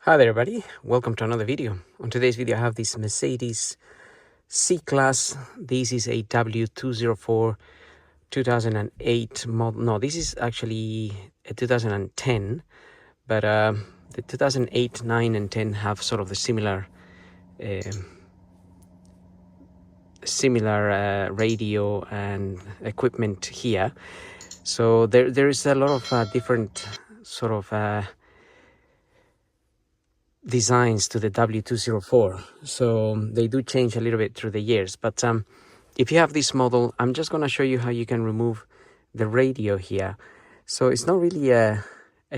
Hi there everybody, welcome to another video. On today's video I have this Mercedes C-Class. This is a W204 2008 model. No, this is actually a 2010, but the 2008, 9 and 10 have sort of the similar radio and equipment here. So there is a lot of different sort of designs to the W204, so they do change a little bit through the years. But if you have this model, I'm just going to show you how you can remove the radio here. So it's not really a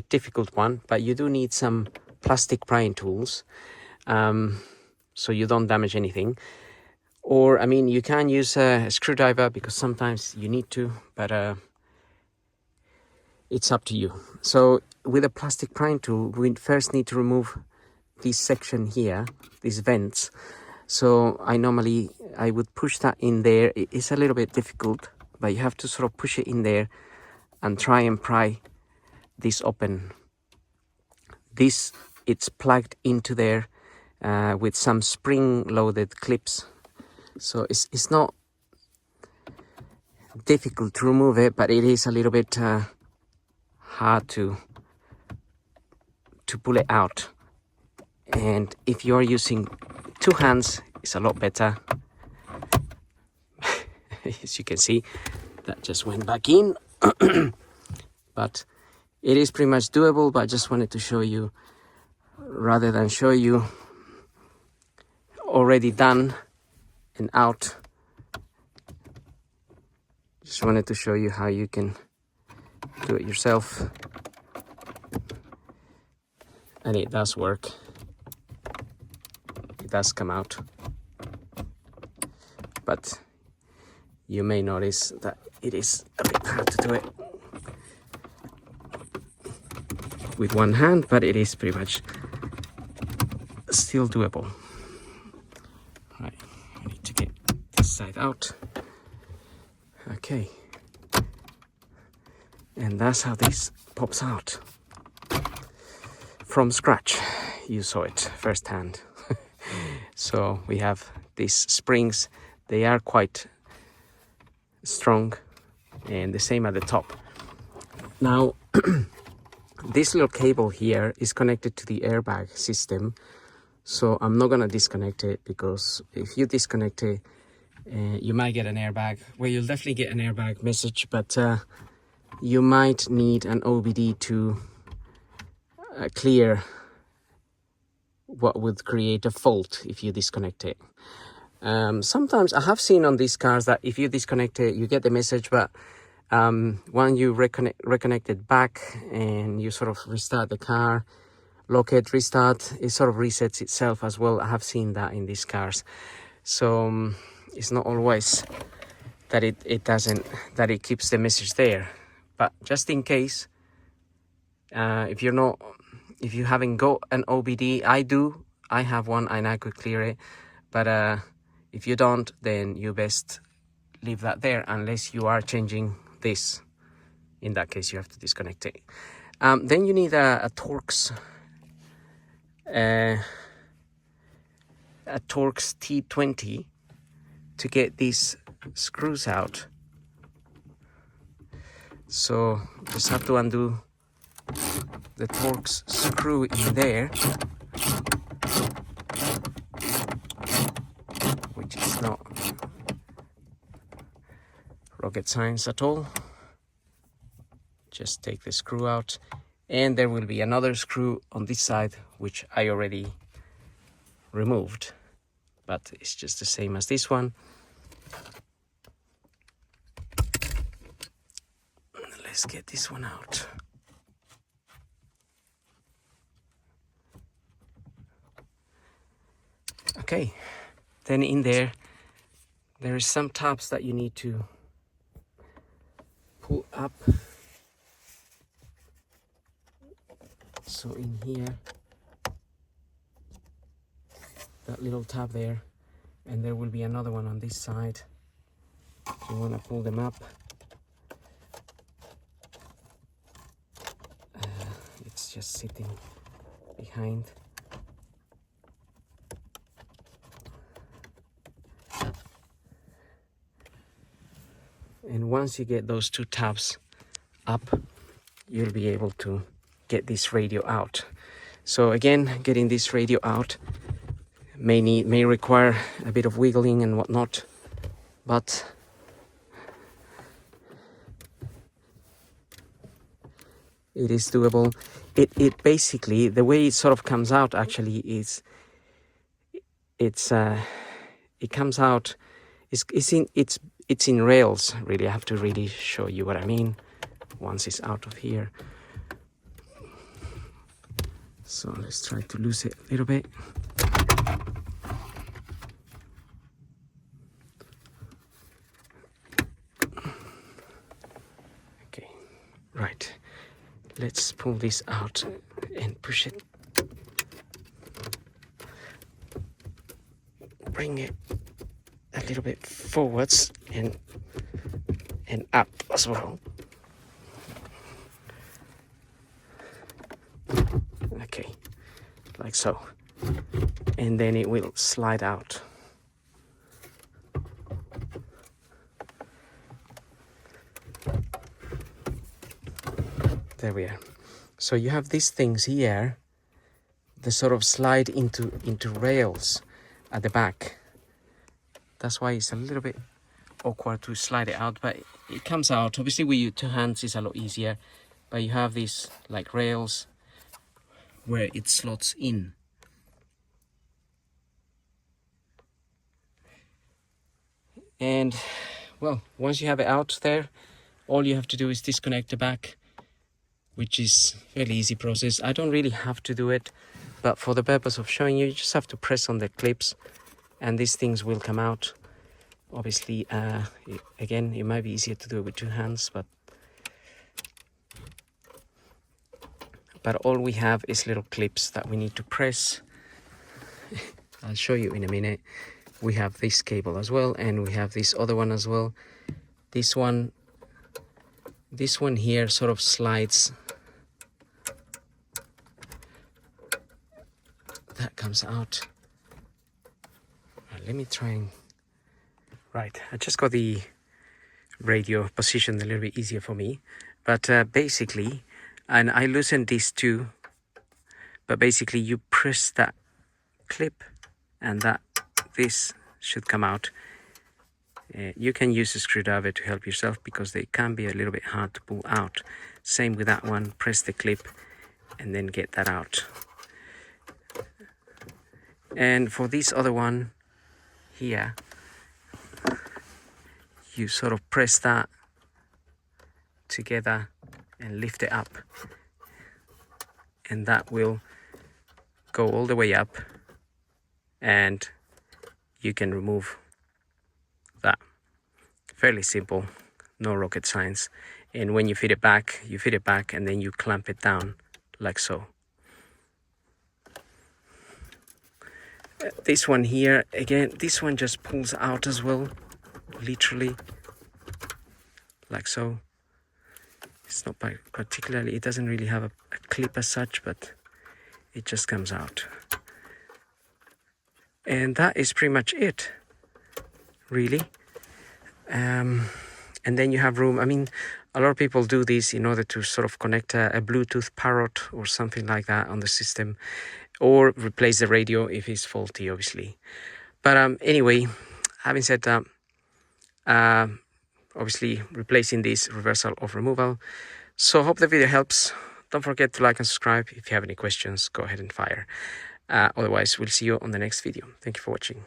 difficult one, but you do need some plastic prying tools so you don't damage anything. Or I mean, you can use a screwdriver because sometimes you need to, but it's up to you. So with a plastic prying tool, we first need to remove this section here, these vents. So I would push that in there. It's a little bit difficult, but you have to sort of push it in there and try and pry this open. It's plugged into there with some spring-loaded clips. So it's not difficult to remove it, but it is a little bit hard to pull it out. And if you're using two hands, it's a lot better. As you can see, that just went back in. But it is pretty much doable, but I just wanted to show you, rather than show you already done and out, just wanted to show you how you can do it yourself. And it does work. It does come out, but you may notice that it is a bit hard to do it with one hand, but it is pretty much still doable. Right, I need to get this side out. Okay, and that's how this pops out from scratch. You saw it firsthand. So we have these springs. They are quite strong, and the same at the top. Now this little cable here is connected to the airbag system, so I'm not gonna disconnect it, because if you disconnect it, you might get an airbag. Well, you'll definitely get an airbag message, but you might need an OBD to clear what would create a fault if you disconnect it. Sometimes I have seen on these cars that if you disconnect it, you get the message, but when you reconnect it back and you sort of restart the car, lock it, restart, it sort of resets itself as well. I have seen that in these cars. So it's not always that it keeps the message there. But just in case, if you haven't got an OBD, I have one and I could clear it. But if you don't, then you best leave that there, unless you are changing this. In that case, you have to disconnect it. Then you need a Torx T20 to get these screws out. So just have to undo the Torx screw in there, which is not rocket science at all. Just take the screw out, and there will be another screw on this side, which I already removed, but it's just the same as this one. Let's get this one out. Okay, then in there is some tabs that you need to pull up. So in here, that little tab there, and there will be another one on this side. You want to pull them up. It's just sitting behind. And once you get those two tabs up, you'll be able to get this radio out. So again, getting this radio out may require a bit of wiggling and whatnot, but it is doable. It basically, the way it sort of comes out actually is it comes out, it's in rails really. I have to really show you what I mean once it's out of here. So let's try to lose it a little bit. Okay, right. Let's pull this out and push it. Bring it a little bit forwards and up as well. Okay, like so. And then it will slide out. There we are. So you have these things here, they sort of slide into rails at the back. That's why it's a little bit awkward to slide it out, but it comes out. Obviously with your two hands it's a lot easier, but you have these like rails where it slots in. And well, once you have it out there, all you have to do is disconnect the back, which is a fairly easy process. I don't really have to do it, but for the purpose of showing you, you just have to press on the clips and these things will come out. Obviously, again, it might be easier to do it with two hands, but all we have is little clips that we need to press. I'll show you in a minute. We have this cable as well, and we have this other one as well. This one here sort of slides. That comes out. Let me try and... Right, I just got the radio positioned a little bit easier for me. But basically, and I loosened these two, but basically you press that clip and this should come out. You can use a screwdriver to help yourself because they can be a little bit hard to pull out. Same with that one, press the clip and then get that out. And for this other one here, you sort of press that together and lift it up, and that will go all the way up and you can remove that. Fairly simple, no rocket science. And when you fit it back and then you clamp it down like so. This one here, again, this one just pulls out as well, literally, like so. It's not particularly, it doesn't really have a clip as such, but it just comes out. And that is pretty much it, really. And then you have room. I mean, a lot of people do this in order to sort of connect a Bluetooth parrot or something like that on the system, or replace the radio if it's faulty, obviously. But anyway, having said that, obviously replacing this, reversal of removal. So hope the video helps. Don't forget to like and subscribe. If you have any questions, go ahead and fire. Otherwise, we'll see you on the next video. Thank you for watching.